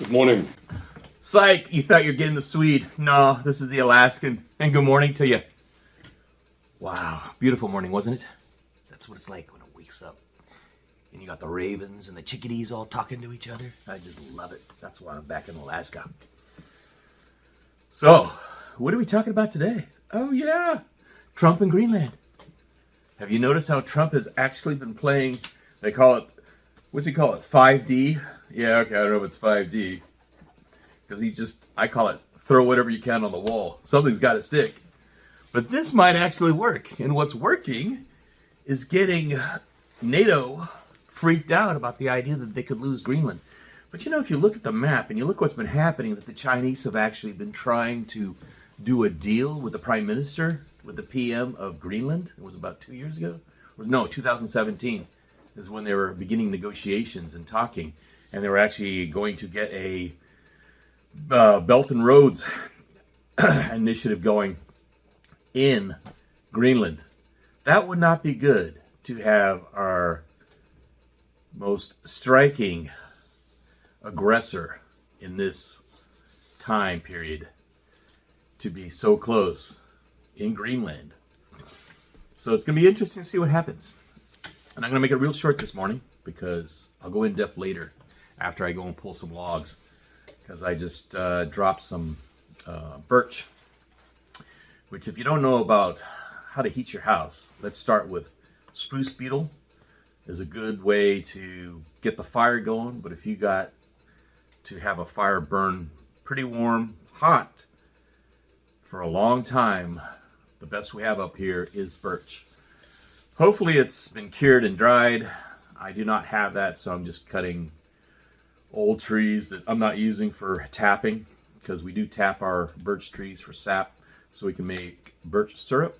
Good morning. Psych, you thought you were getting the Swede. No, this is the Alaskan. And good morning to you. Wow, beautiful morning, wasn't it? That's what it's like when it wakes up. And you got the ravens and the chickadees all talking to each other. I just love it. That's why I'm back in Alaska. So, what are we talking about today? Oh yeah, Trump and Greenland. Have you noticed how Trump has actually been playing, they call it, what's he call it, 5D? Yeah, okay, I don't know if it's 5D. Because I call it, throw whatever you can on the wall. Something's got to stick. But this might actually work. And what's working is getting NATO freaked out about the idea that they could lose Greenland. But if you look at the map and you look what's been happening, that the Chinese have actually been trying to do a deal with the Prime Minister, with the PM of Greenland. It was about 2 years ago. No, 2017 is when they were beginning negotiations and talking. And they were actually going to get a Belt and Roads initiative going in Greenland. That would not be good to have our most striking aggressor in this time period to be so close in Greenland. So it's going to be interesting to see what happens. And I'm going to make it real short this morning because I'll go in depth later after I go and pull some logs. Because I just dropped some birch, which if you don't know about how to heat your house, let's start with spruce beetle is a good way to get the fire going. But if you got to have a fire burn pretty warm, hot for a long time, the best we have up here is birch. Hopefully it's been cured and dried. I do not have that, so I'm just cutting old trees that I'm not using for tapping, because we do tap our birch trees for sap so we can make birch syrup.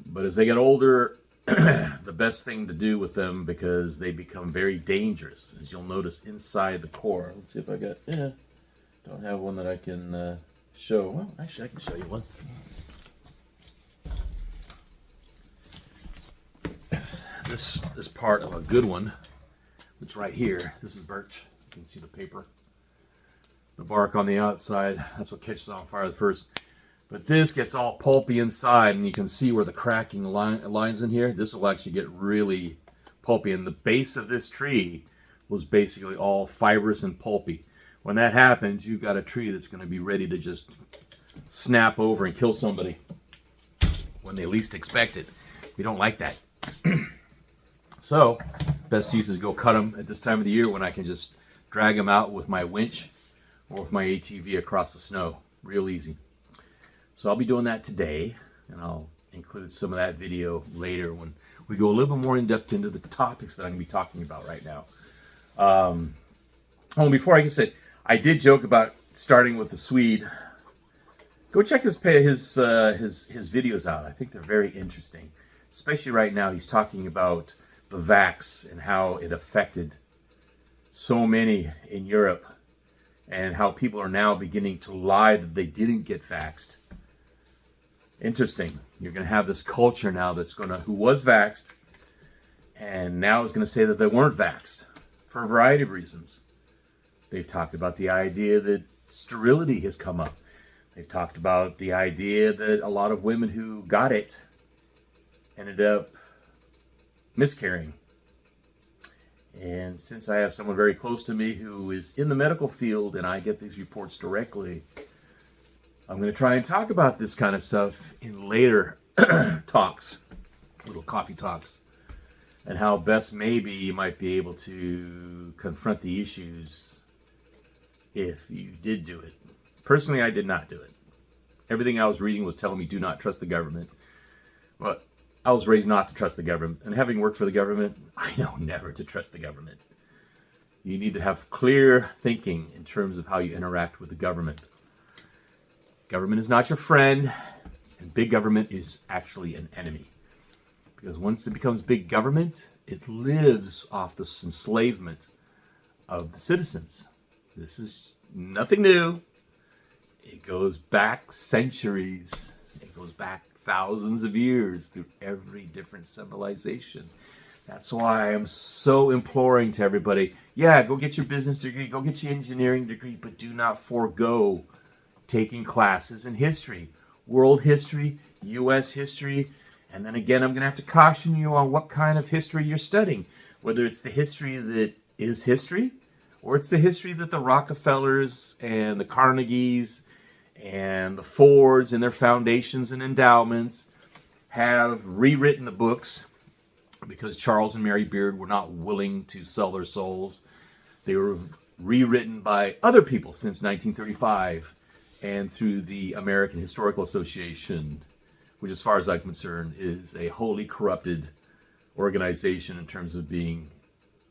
But as they get older, the best thing to do with them, because they become very dangerous, as you'll notice inside the core. Let's see if I got, don't have one that I can show. Well, actually I can show you one. This is part of a good one. It's right here. This is birch. You can see the paper. The bark on the outside, that's what catches on fire first. But this gets all pulpy inside, and you can see where the cracking lines in here. This will actually get really pulpy. And the base of this tree was basically all fibrous and pulpy. When that happens, you've got a tree that's going to be ready to just snap over and kill somebody when they least expect it. We don't like that. So, best use is go cut them at this time of the year when I can just drag them out with my winch or with my ATV across the snow. Real easy. So I'll be doing that today, and I'll include some of that video later when we go a little bit more in depth into the topics that I'm going to be talking about right now. Before I get started, I did joke about starting with the Swede. Go check his videos out. I think they're very interesting, especially right now. He's talking about the vax and how it affected so many in Europe, and how people are now beginning to lie that they didn't get vaxxed. Interesting. You're going to have this culture now who was vaxxed and now is going to say that they weren't vaxxed for a variety of reasons. They've talked about the idea that sterility has come up. They've talked about the idea that a lot of women who got it ended up miscarrying. And since I have someone very close to me who is in the medical field and I get these reports directly, I'm going to try and talk about this kind of stuff in later talks, little coffee talks, and how best maybe you might be able to confront the issues if you did do it. Personally, I did not do it. Everything I was reading was telling me do not trust the government. But I was raised not to trust the government, and having worked for the government, I know never to trust the government. You need to have clear thinking in terms of how you interact with the government. Government is not your friend, and big government is actually an enemy. Because once it becomes big government, it lives off the enslavement of the citizens. This is nothing new. It goes back centuries. It goes back thousands of years through every different civilization. That's why I'm so imploring to everybody, yeah, go get your business degree, go get your engineering degree, but do not forego taking classes in history, world history, US history, and then again, I'm going to have to caution you on what kind of history you're studying, whether it's the history that is history, or it's the history that the Rockefellers and the Carnegies and the Fords and their foundations and endowments have rewritten the books because Charles and Mary Beard were not willing to sell their souls. They were rewritten by other people since 1935 and through the American Historical Association, which, as far as I'm concerned, is a wholly corrupted organization in terms of being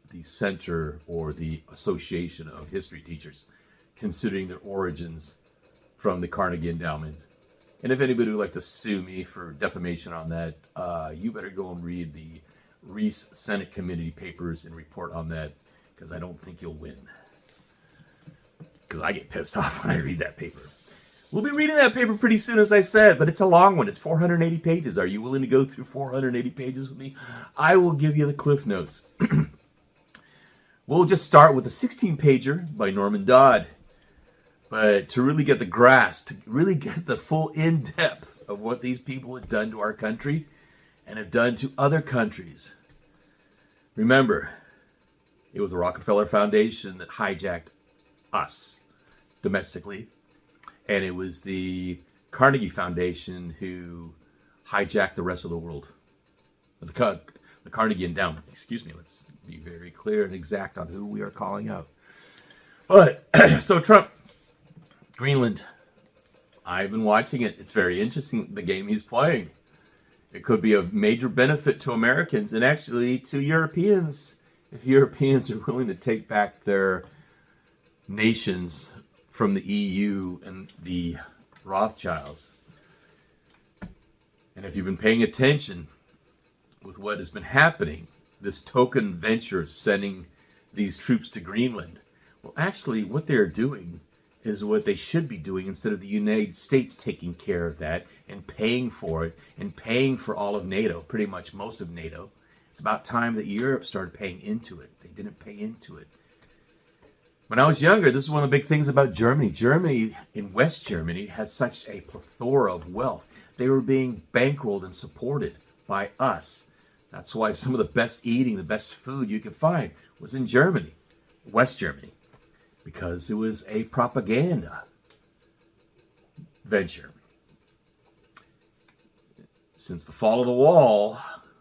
the center or the association of history teachers, considering their origins from the Carnegie Endowment. And if anybody would like to sue me for defamation on that, you better go and read the Reese Senate Committee papers and report on that, because I don't think you'll win. Because I get pissed off when I read that paper. We'll be reading that paper pretty soon, as I said, but it's a long one. It's 480 pages. Are you willing to go through 480 pages with me? I will give you the Cliff Notes. We'll just start with a 16-pager by Norman Dodd. But to really get the grasp, to really get the full in-depth of what these people have done to our country and have done to other countries. Remember, it was the Rockefeller Foundation that hijacked us domestically. And it was the Carnegie Foundation who hijacked the rest of the world. The Carnegie Endowment, excuse me. Let's be very clear and exact on who we are calling out. But, so Trump, Greenland, I've been watching it. It's very interesting, the game he's playing. It could be of major benefit to Americans and actually to Europeans, if Europeans are willing to take back their nations from the EU and the Rothschilds. And if you've been paying attention with what has been happening, this token venture of sending these troops to Greenland, well, actually, what they're doing is what they should be doing instead of the United States taking care of that and paying for it and paying for all of NATO, pretty much most of NATO. It's about time that Europe started paying into it. They didn't pay into it. When I was younger, this is one of the big things about Germany. Germany, in West Germany, had such a plethora of wealth. They were being bankrolled and supported by us. That's why some of the best eating, the best food you could find was in Germany, West Germany, because it was a propaganda venture. Since the fall of the wall,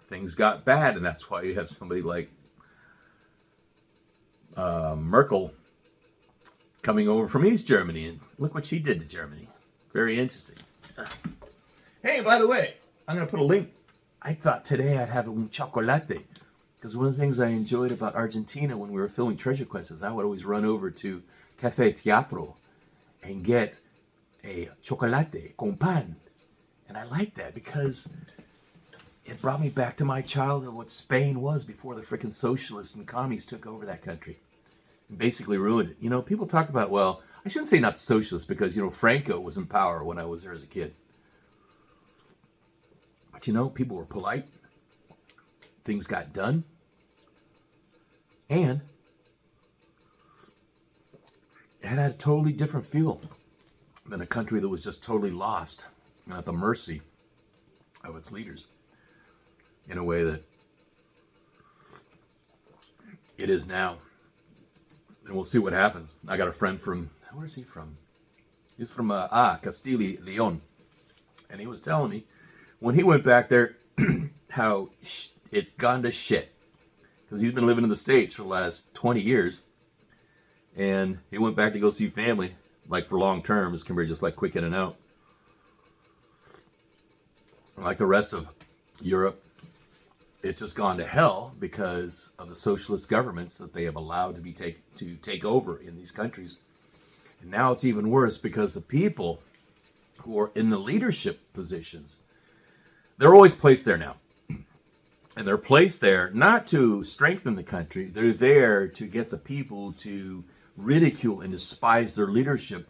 things got bad, and that's why you have somebody like Merkel coming over from East Germany, and look what she did to Germany. Very interesting. Hey, by the way, I'm going to put a link. I thought today I'd have un chocolate, because one of the things I enjoyed about Argentina when we were filming Treasure Quest is I would always run over to Café Teatro and get a chocolate con pan. And I like that because it brought me back to my childhood, what Spain was before the freaking socialists and commies took over that country. Basically ruined it. You know, people talk about, well, I shouldn't say not the socialists because, you know, Franco was in power when I was there as a kid. But, you know, people were polite. Things got done. And it had a totally different feel than a country that was just totally lost and at the mercy of its leaders in a way that it is now. And we'll see what happens. I got a friend from, where's he from? He's from Castile Leon. And he was telling me when he went back there how it's gone to shit. Because he's been living in the States for the last 20 years. And he went back to go see family, like for long term, as compared to just like quick in and out. Like the rest of Europe, it's just gone to hell because of the socialist governments that they have allowed to take over in these countries. And now it's even worse because the people who are in the leadership positions, they're always placed there now. And they're placed there not to strengthen the country. They're there to get the people to ridicule and despise their leadership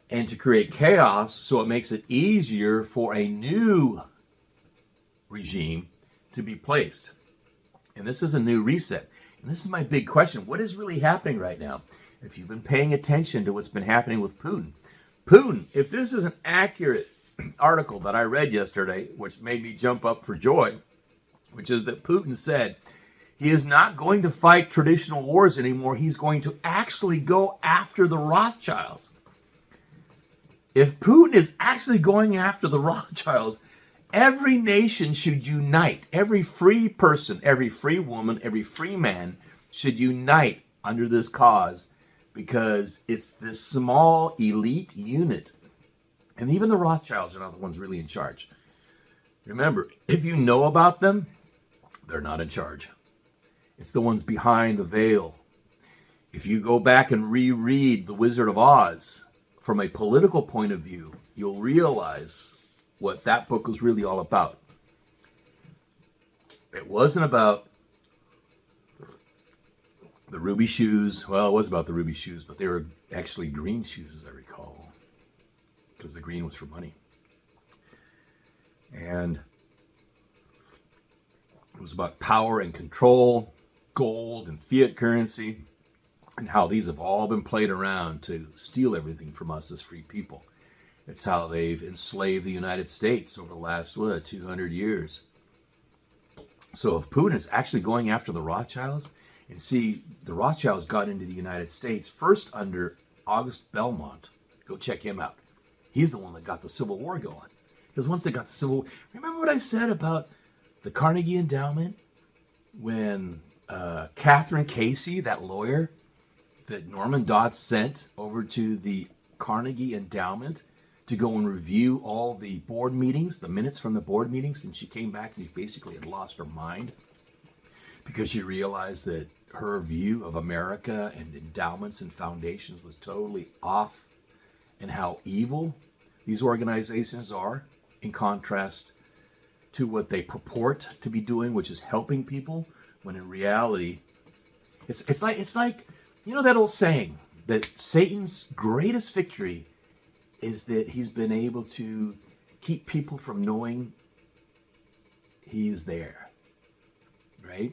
and to create chaos so it makes it easier for a new regime to be placed. And this is a new reset. And this is my big question. What is really happening right now? If you've been paying attention to what's been happening with Putin, if this is an accurate article that I read yesterday, which made me jump up for joy, which is that Putin said he is not going to fight traditional wars anymore. He's going to actually go after the Rothschilds. If Putin is actually going after the Rothschilds, every nation should unite. Every free person, every free woman, every free man should unite under this cause, because it's this small elite unit. And even the Rothschilds are not the ones really in charge. Remember, if you know about them, they're not in charge. It's the ones behind the veil. If you go back and reread The Wizard of Oz from a political point of view, you'll realize what that book was really all about. It wasn't about the ruby shoes. Well, it was about the ruby shoes, but they were actually green shoes, as I recall, because the green was for money. And it was about power and control, gold and fiat currency, and how these have all been played around to steal everything from us as free people. It's how they've enslaved the United States over the last, 200 years. So if Putin is actually going after the Rothschilds, and see, the Rothschilds got into the United States first under August Belmont. Go check him out. He's the one that got the Civil War going. Because once they got the Civil War, remember what I said about the Carnegie Endowment? When Catherine Casey, that lawyer that Norman Dodd sent over to the Carnegie Endowment to go and review all the board meetings, the minutes from the board meetings, and she came back and she basically had lost her mind because she realized that her view of America and endowments and foundations was totally off, and how evil these organizations are in contrast to what they purport to be doing, which is helping people, when in reality, it's like you know that old saying that Satan's greatest victory is that he's been able to keep people from knowing he is there, right?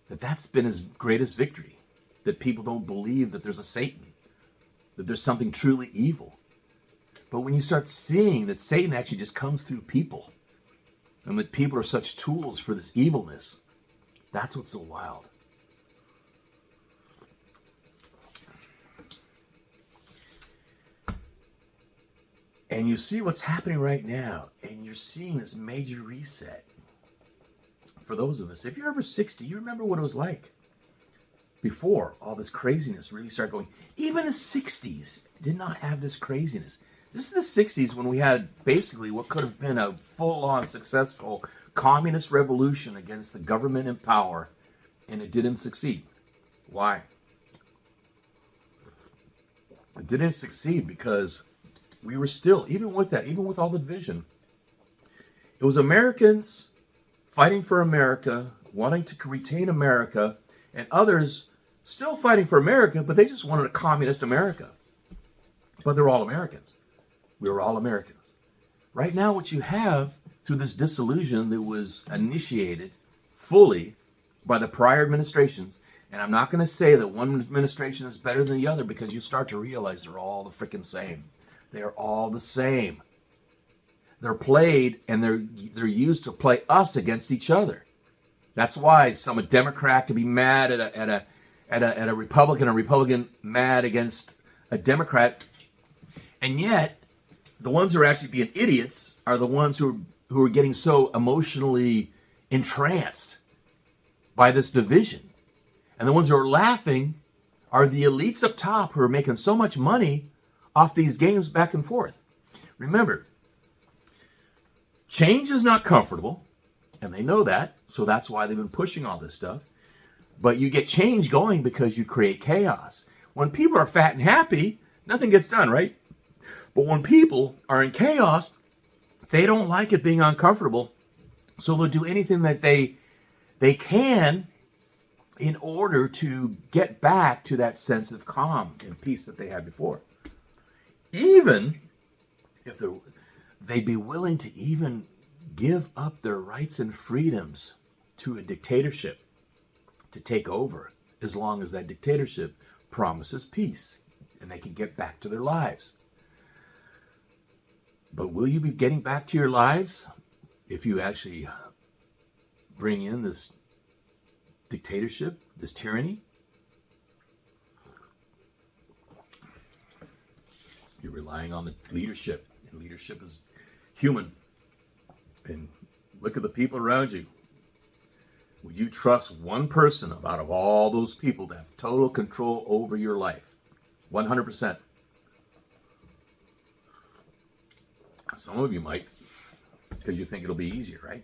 That's been his greatest victory, that people don't believe that there's a Satan, that there's something truly evil. But when you start seeing that Satan actually just comes through people, and that people are such tools for this evilness, that's what's so wild. And you see what's happening right now, and you're seeing this major reset. For those of us, if you're over 60, you remember what it was like before all this craziness really started going. Even the 60s did not have this craziness. This is the 60s when we had basically what could have been a full-on successful communist revolution against the government in power, and it didn't succeed. Why? It didn't succeed because we were still, even with that, even with all the division, it was Americans fighting for America, wanting to retain America, and others still fighting for America, but they just wanted a communist America. But they're all Americans. We were all Americans. Right now, what you have through this disillusion that was initiated fully by the prior administrations, and I'm not going to say that one administration is better than the other, because you start to realize they're all the freaking same. They're all the same. They're played, and they're used to play us against each other. That's why a Democrat can be mad at a Republican, a Republican mad against a Democrat, and yet the ones who are actually being idiots are the ones who are getting so emotionally entranced by this division, and the ones who are laughing are the elites up top who are making so much money off these games back and forth. Remember, change is not comfortable, and they know that, so that's why they've been pushing all this stuff. But you get change going because you create chaos. When people are fat and happy, nothing gets done, right? But when people are in chaos, they don't like it being uncomfortable, so they'll do anything that they can in order to get back to that sense of calm and peace that they had before. Even if they'd be willing to even give up their rights and freedoms to a dictatorship to take over, as long as that dictatorship promises peace and they can get back to their lives. But will you be getting back to your lives if you actually bring in this dictatorship, this tyranny? You're relying on the leadership, and leadership is human. And look at the people around you. Would you trust one person out of all those people to have total control over your life? 100%. Some of you might, because you think it'll be easier, right?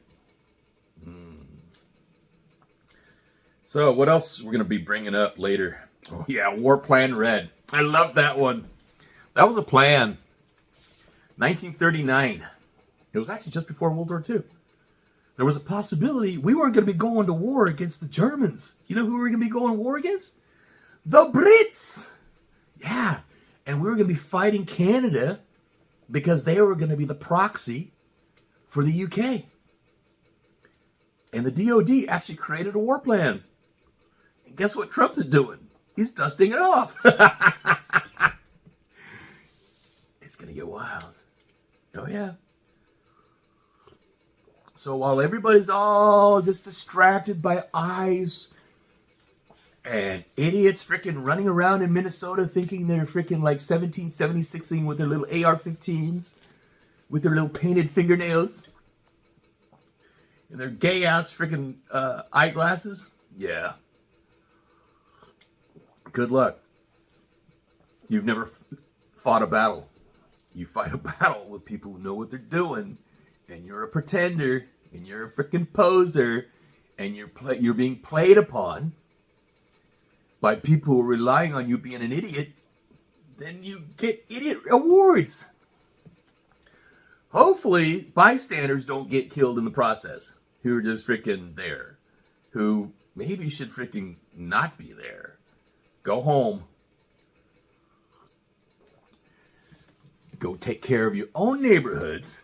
So what else we're going to be bringing up later? Oh yeah, War Plan Red. I love that one. That was a plan. 1939. It was actually just before World War II. There was a possibility we weren't going to be going to war against the Germans. You know who we were going to be going to war against? The Brits. Yeah. And we were going to be fighting Canada because they were going to be the proxy for the UK. And the DOD actually created a war plan. And guess what Trump is doing? He's dusting it off. It's going to get wild. Oh, yeah. So while everybody's all just distracted by eyes and idiots freaking running around in Minnesota thinking they're freaking like 1776ing with their little AR-15s, with their little painted fingernails, and their gay-ass freaking eyeglasses, yeah. Good luck. You've never fought a battle. You fight a battle with people who know what they're doing, and you're a pretender, and you're a freaking poser, and you're being played upon by people who are relying on you being an idiot, then you get idiot awards. Hopefully, bystanders don't get killed in the process, who are just freaking there, who maybe should freaking not be there. Go home. Go take care of your own neighborhoods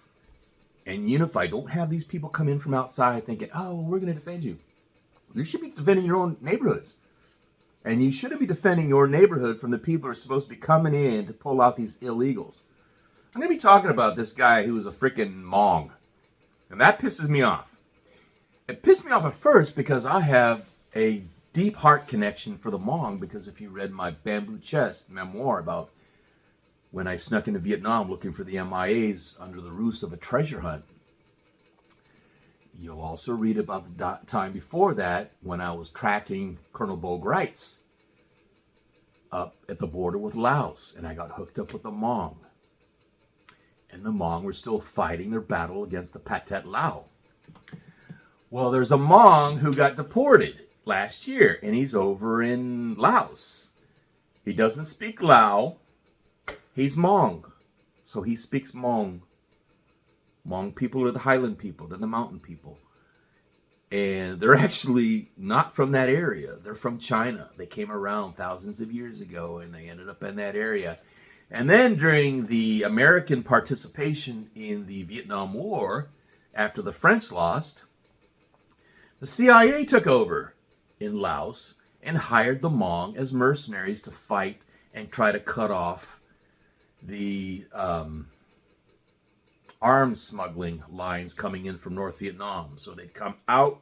and unify. Don't have these people come in from outside thinking, oh, we're going to defend you. You should be defending your own neighborhoods. And you shouldn't be defending your neighborhood from the people who are supposed to be coming in to pull out these illegals. I'm going to be talking about this guy who was a freaking Hmong. And that pisses me off. It pissed me off at first because I have a deep heart connection for the Hmong, because if you read my Bamboo Chest memoir about when I snuck into Vietnam looking for the MIAs under the ruse of a treasure hunt, you'll also read about the time before that when I was tracking Colonel Bo Greitz up at the border with Laos, and I got hooked up with the Hmong. And the Hmong were still fighting their battle against the Pathet Lao. Well, there's a Hmong who got deported last year, and he's over in Laos. He doesn't speak Lao. He's Hmong, so he speaks Hmong. Hmong people are the highland people. They're the mountain people. And they're actually not from that area. They're from China. They came around thousands of years ago, and they ended up in that area. And then during the American participation in the Vietnam War, after the French lost, the CIA took over in Laos and hired the Hmong as mercenaries to fight and try to cut off the arms smuggling lines coming in from North Vietnam. So they'd come out,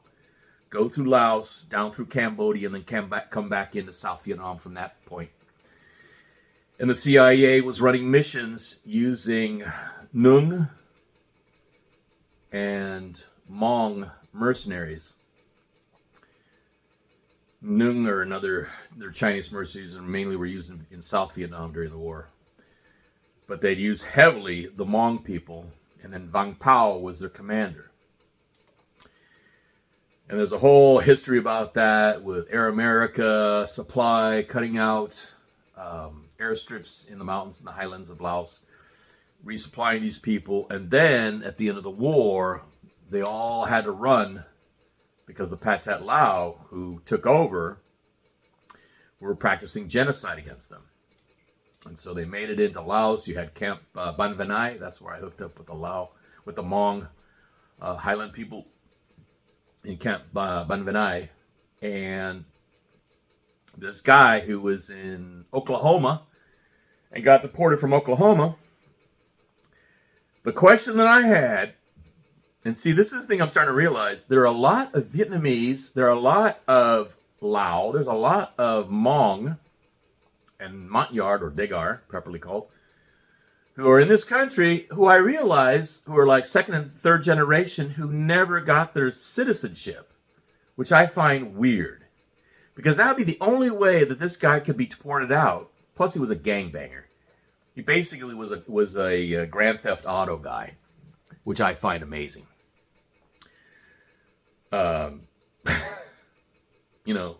go through Laos, down through Cambodia, and then come back into South Vietnam from that point. And the CIA was running missions using Nung and Hmong mercenaries. Nung are they're Chinese mercenaries, and mainly were used in South Vietnam during the war. But they'd use heavily the Hmong people, and then Vang Pao was their commander. And there's a whole history about that with Air America supply, cutting out airstrips in the mountains and the highlands of Laos, resupplying these people. And then at the end of the war, they all had to run because the Pathet Lao, who took over, were practicing genocide against them. And so they made it into Laos. You had Camp Ban Vinai. That's where I hooked up with the Hmong Highland people. in Camp Banvanai, and this guy who was in Oklahoma and got deported from Oklahoma. The question that I had, and see, this is the thing I'm starting to realize, there are a lot of Vietnamese, there are a lot of Lao, there's a lot of Hmong and Montagnard, or Degar, properly called, who are in this country, who I realize who are like second and third generation, who never got their citizenship, which I find weird. Because that would be the only way that this guy could be deported out. Plus, he was a gangbanger. He basically was a Grand Theft Auto guy, which I find amazing. You know,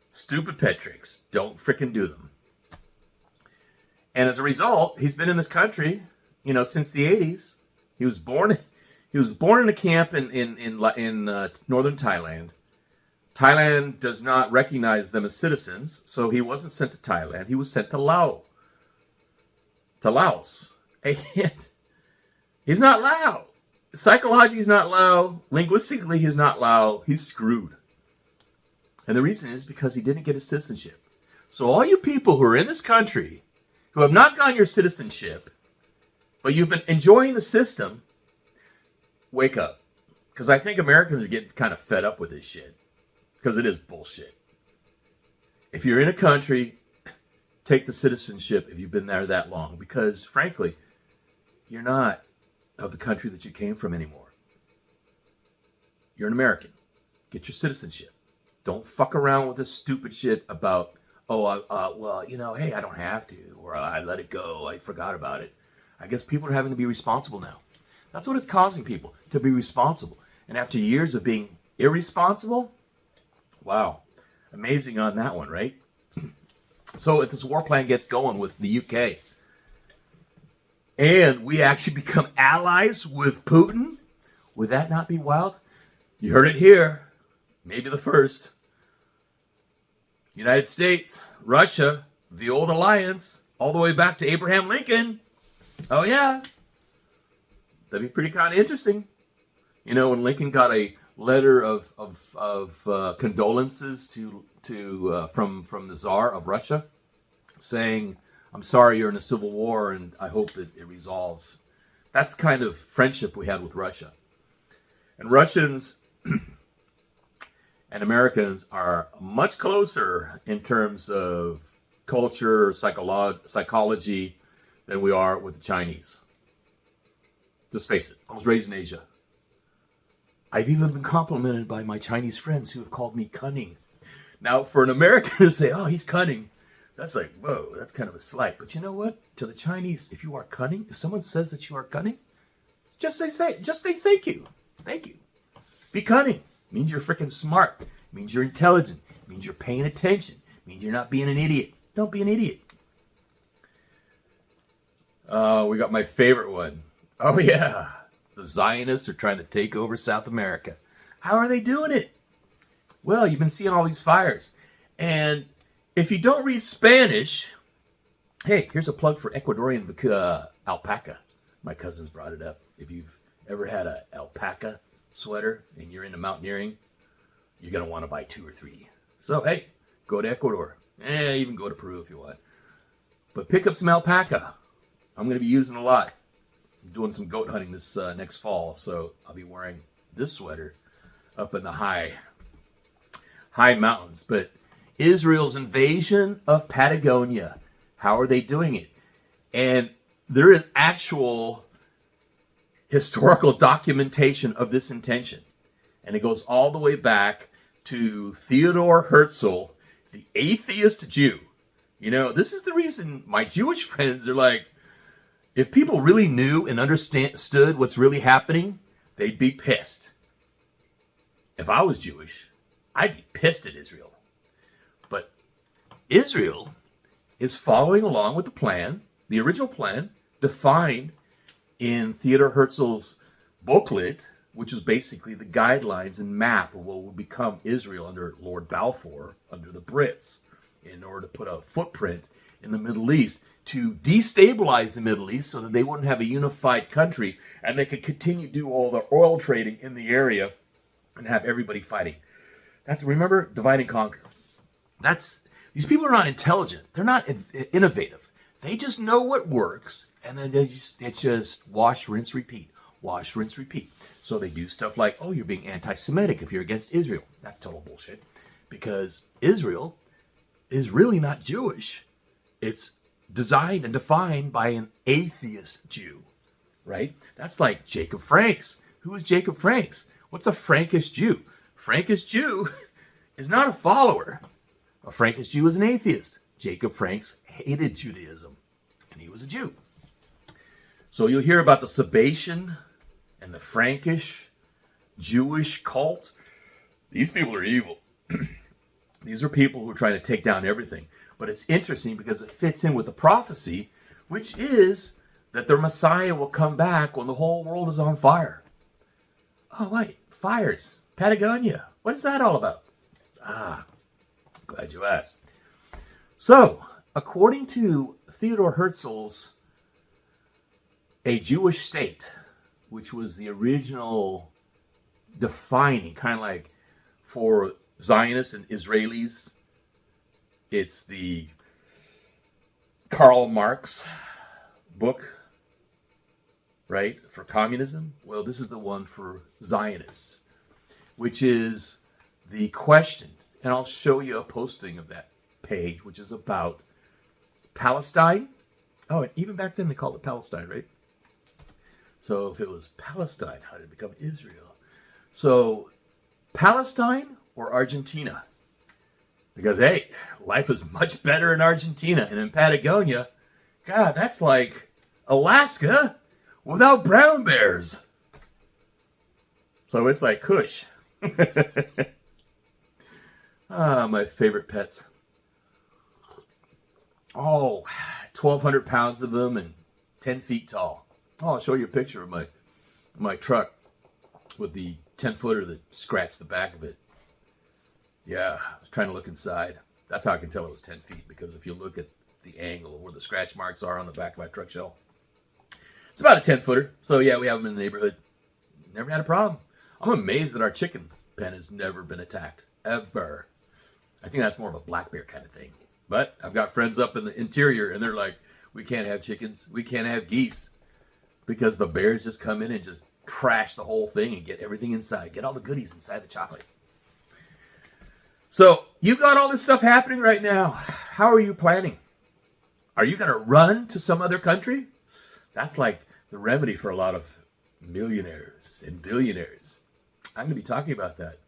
stupid pet tricks. Don't frickin' do them. And as a result, he's been in this country, you know, since the 80s. He was born in a camp in northern Thailand. Thailand does not recognize them as citizens, so he wasn't sent to Thailand. He was sent to Laos. And he's not Lao. Psychologically, he's not Lao. Linguistically, he's not Lao. He's screwed. And the reason is because he didn't get his citizenship. So all you people who are in this country who have not gotten your citizenship, but you've been enjoying the system, wake up. Because I think Americans are getting kind of fed up with this shit. Because it is bullshit. If you're in a country, take the citizenship if you've been there that long. Because, frankly, you're not of the country that you came from anymore. You're an American. Get your citizenship. Don't fuck around with this stupid shit about, well, you know, hey, I don't have to. Or I let it go. I forgot about it. I guess people are having to be responsible now. That's what it's causing people, to be responsible. And after years of being irresponsible, wow, amazing on that one, right? So if this war plan gets going with the UK, and we actually become allies with Putin, would that not be wild? You heard it here, maybe the first. United States, Russia, the old alliance, all the way back to Abraham Lincoln. Oh yeah, that'd be pretty kind of interesting. You know, when Lincoln got a letter of condolences from the Tsar of Russia, saying, "I'm sorry you're in a civil war, and I hope that it resolves." That's kind of friendship we had with Russia. And Russians and Americans are much closer in terms of culture, psychology, than we are with the Chinese. Just face it, I was raised in Asia. I've even been complimented by my Chinese friends who have called me cunning. Now, for an American to say, "Oh, he's cunning," that's like, whoa, that's kind of a slight. But you know what? To the Chinese, if you are cunning, if someone says that you are cunning, just say thank you. Thank you. Be cunning. It means you're freaking smart. It means you're intelligent. It means you're paying attention. It means you're not being an idiot. Don't be an idiot. We got my favorite one. Oh, yeah. The Zionists are trying to take over South America. How are they doing it? Well, you've been seeing all these fires. And if you don't read Spanish, hey, here's a plug for Ecuadorian alpaca. My cousins brought it up. If you've ever had an alpaca sweater and you're into mountaineering, you're going to want to buy 2 or 3. So, hey, go to Ecuador. Even go to Peru if you want. But pick up some alpaca. I'm going to be using a lot. I'm doing some goat hunting this next fall, so I'll be wearing this sweater up in the high mountains. But Israel's invasion of Patagonia, how are they doing it? And there is actual historical documentation of this intention. And it goes all the way back to Theodor Herzl, the atheist Jew. You know, this is the reason my Jewish friends are like, if people really knew and understood what's really happening, they'd be pissed. If I was Jewish, I'd be pissed at Israel. But Israel is following along with the plan, the original plan, defined in Theodor Herzl's booklet, which is basically the guidelines and map of what will become Israel under Lord Balfour, under the Brits, in order to put a footprint in the Middle East to destabilize the Middle East so that they wouldn't have a unified country and they could continue to do all the oil trading in the area and have everybody fighting. Remember, divide and conquer. These people are not intelligent. They're not innovative. They just know what works, and then it's just wash, rinse, repeat. Wash, rinse, repeat. So they do stuff like, oh, you're being anti-Semitic if you're against Israel. That's total bullshit, because Israel is really not Jewish. It's designed and defined by an atheist Jew, right? That's like Jacob Franks. Who is Jacob Franks? What's a Frankish Jew? Frankish Jew is not a follower. A Frankish Jew is an atheist. Jacob Franks hated Judaism, and he was a Jew. So you'll hear about the Sabbatean and the Frankish Jewish cult. These people are evil. These are people who are trying to take down everything. But it's interesting because it fits in with the prophecy, which is that their Messiah will come back when the whole world is on fire. Oh, wait, fires. Patagonia. What is that all about? Glad you asked. So, according to Theodore Herzl's A Jewish State, which was the original defining, kind of like for Zionists and Israelis, it's the Karl Marx book, right, for communism. Well, this is the one for Zionists, which is the question, and I'll show you a posting of that page, which is about Palestine. Oh, and even back then they called it Palestine, right? So if it was Palestine, how did it become Israel? So Palestine or Argentina? Because, hey, life is much better in Argentina. And in Patagonia, God, that's like Alaska without brown bears. So it's like Kush. My favorite pets. Oh, 1,200 pounds of them and 10 feet tall. Oh, I'll show you a picture of my truck with the 10-footer that scratched the back of it. Yeah, I was trying to look inside. That's how I can tell it was 10 feet, because if you look at the angle of where the scratch marks are on the back of my truck shell, it's about a 10-footer. So yeah, we have them in the neighborhood. Never had a problem. I'm amazed that our chicken pen has never been attacked, ever. I think that's more of a black bear kind of thing. But I've got friends up in the interior, and they're like, we can't have chickens, we can't have geese, because the bears just come in and just trash the whole thing and get everything inside, get all the goodies inside the chocolate. So you got all this stuff happening right now. How are you planning? Are you going to run to some other country? That's like the remedy for a lot of millionaires and billionaires. I'm going to be talking about that.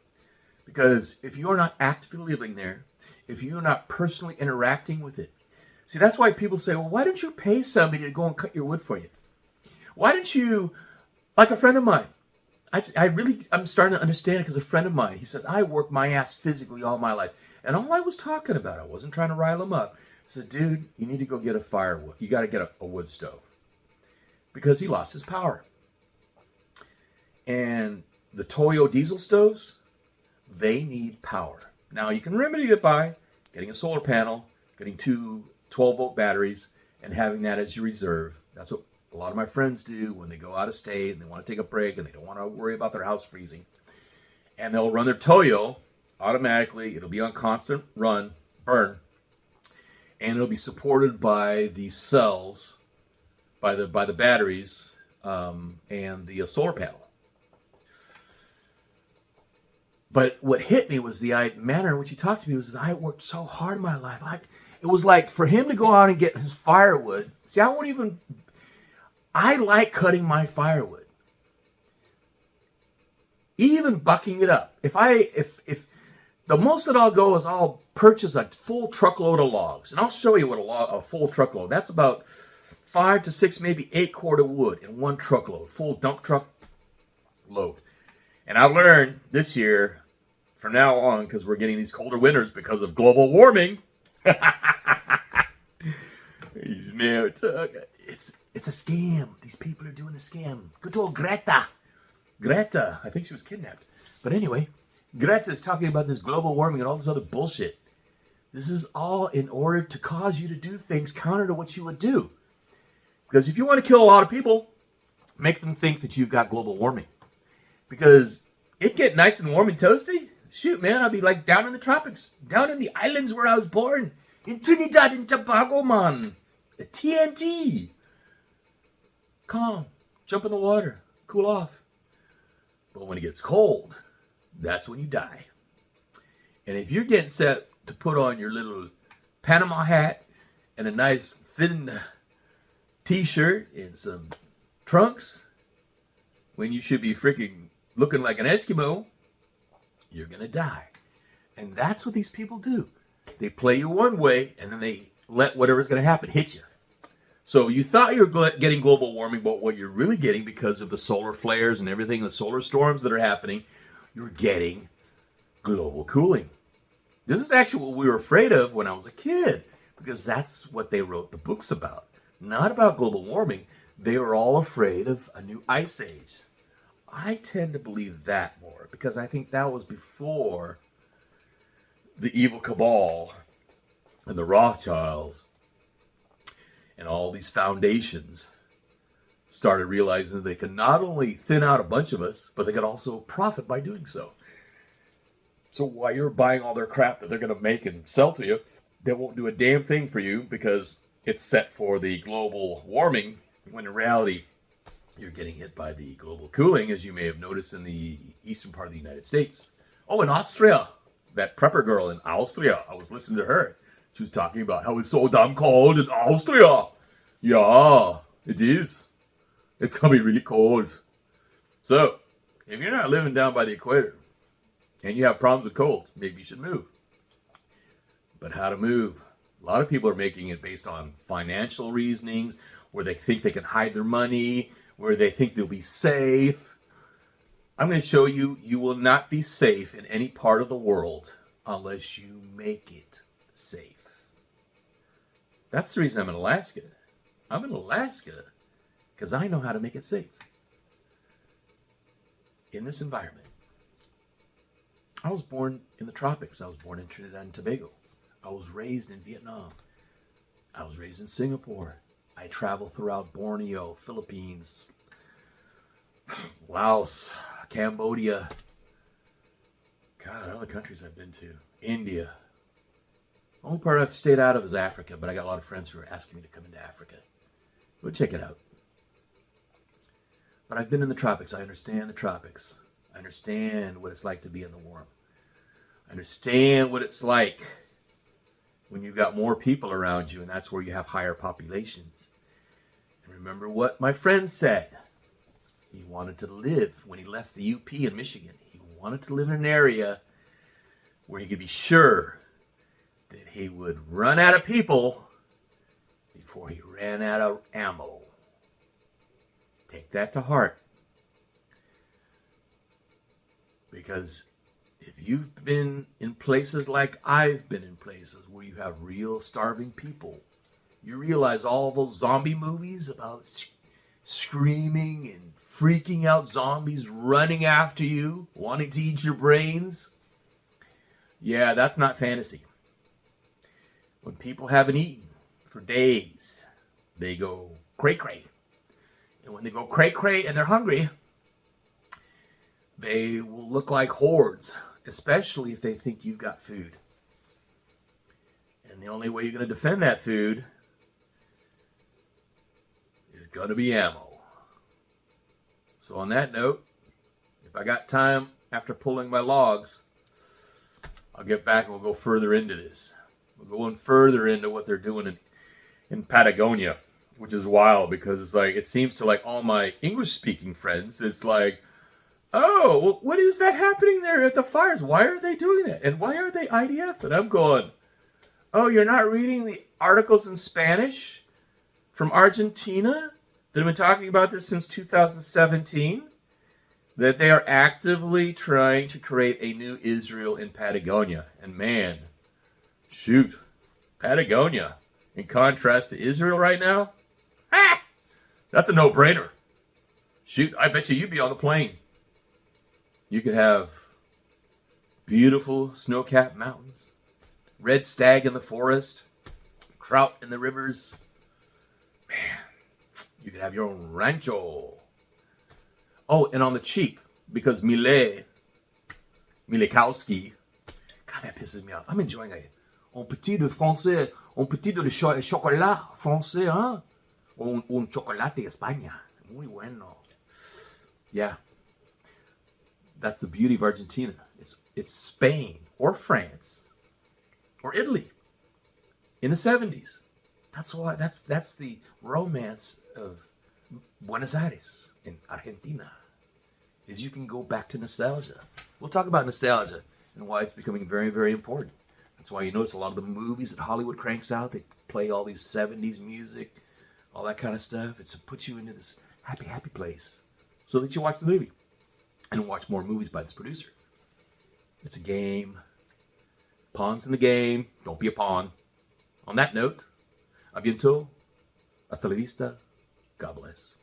Because if you're not actively living there, if you're not personally interacting with it, see, that's why people say, well, why don't you pay somebody to go and cut your wood for you? Why don't you, like a friend of mine, I'm starting to understand it, because a friend of mine, he says, I worked my ass physically all my life. And all I was talking about, I wasn't trying to rile him up. I said, dude, you need to go get a firewood. You got to get a wood stove. Because he lost his power. And the Toyo diesel stoves, they need power. Now, you can remedy it by getting a solar panel, getting two 12-volt batteries, and having that as your reserve. That's what a lot of my friends do when they go out of state and they want to take a break and they don't want to worry about their house freezing. And they'll run their Toyo automatically. It'll be on constant burn. And it'll be supported by the cells, by the batteries, and the solar panel. But what hit me was the manner in which he talked to me was, I worked so hard in my life. It was like for him to go out and get his firewood. See, I like cutting my firewood. Even bucking it up. If the most that I'll go is I'll purchase a full truckload of logs. And I'll show you what a full truckload. That's about 5 to 6, maybe 8 cord of wood in one truckload. Full dump truck load. And I've learned this year, from now on, because we're getting these colder winters because of global warming. Man, it's a scam. These people are doing a scam. Good old Greta. I think she was kidnapped. But anyway, Greta is talking about this global warming and all this other bullshit. This is all in order to cause you to do things counter to what you would do. Because if you want to kill a lot of people, make them think that you've got global warming. Because It'd get nice and warm and toasty. Shoot, man, I'd be like down in the tropics, down in the islands where I was born, in Trinidad and Tobago, man. The TNT. Calm, jump in the water, cool off. But when it gets cold, that's when you die. And if you're getting set to put on your little Panama hat and a nice thin t-shirt and some trunks, when you should be freaking looking like an Eskimo, you're going to die. And that's what these people do. They play you one way, and then they let whatever's going to happen hit you. So you thought you were getting global warming, but what you're really getting, because of the solar flares and everything, the solar storms that are happening, you're getting global cooling. This is actually what we were afraid of when I was a kid, because that's what they wrote the books about. Not about global warming. They were all afraid of a new ice age. I tend to believe that more, because I think that was before the evil cabal and the Rothschilds and all these foundations started realizing that they could not only thin out a bunch of us, but they could also profit by doing so. So while you're buying all their crap that they're going to make and sell to you, they won't do a damn thing for you because it's set for the global warming, when in reality, you're getting hit by the global cooling, as you may have noticed in the eastern part of the United States. Oh, in Austria, that prepper girl in Austria, I was listening to her. She was talking about how it's so damn cold in Austria. Yeah, it is. It's going to be really cold. So, if you're not living down by the equator and you have problems with cold, maybe you should move. But how to move? A lot of people are making it based on financial reasonings, where they think they can hide their money, where they think they'll be safe. I'm going to show you, you will not be safe in any part of the world unless you make it safe. That's the reason I'm in Alaska. I'm in Alaska because I know how to make it safe. In this environment. I was born in the tropics. I was born in Trinidad and Tobago. I was raised in Vietnam. I was raised in Singapore. I traveled throughout Borneo, Philippines, Laos, Cambodia. God, other countries I've been to. India. The only part I've stayed out of is Africa, but I got a lot of friends who are asking me to come into Africa. Go check it out. But I've been in the tropics. I understand the tropics. I understand what it's like to be in the warm. I understand what it's like when you've got more people around you, and that's where you have higher populations. And remember what my friend said. He wanted to live, when he left the UP in Michigan, he wanted to live in an area where he could be sure that he would run out of people before he ran out of ammo. Take that to heart. Because if you've been in places like I've been in places where you have real starving people, you realize all those zombie movies about screaming and freaking out zombies running after you, wanting to eat your brains. Yeah, that's not fantasy. When people haven't eaten for days, they go cray-cray. And when they go cray-cray and they're hungry, they will look like hordes, especially if they think you've got food. And the only way you're going to defend that food is going to be ammo. So on that note, if I got time after pulling my logs, I'll get back and we'll go further into this. We're going further into what they're doing in Patagonia, which is wild, because it's like, it seems to like all my English-speaking friends, it's like, oh, what is that happening there at the fires? Why are they doing that? And why are they IDF? And I'm going, oh, you're not reading the articles in Spanish from Argentina that have been talking about this since 2017? That they are actively trying to create a new Israel in Patagonia. And man, shoot, Patagonia, in contrast to Israel right now, that's a no-brainer. Shoot, I bet you'd be on the plane. You could have beautiful snow-capped mountains, red stag in the forest, trout in the rivers. Man, you could have your own rancho. Oh, and on the cheap, because Millet Milikowski. God, that pisses me off. I'm enjoying un petit de français, un petit de chocolat français, hein? Un chocolate de España. Muy bueno. Yeah. That's the beauty of Argentina. It's Spain or France or Italy in the 70s. That's why that's the romance of Buenos Aires in Argentina. Is you can go back to nostalgia. We'll talk about nostalgia and why it's becoming very, very important. That's why you notice a lot of the movies that Hollywood cranks out, they play all these 70s music, all that kind of stuff. It's to put you into this happy, happy place so that you watch the movie and watch more movies by this producer. It's a game. Pawns in the game. Don't be a pawn. On that note, a bientôt. Hasta la vista. God bless.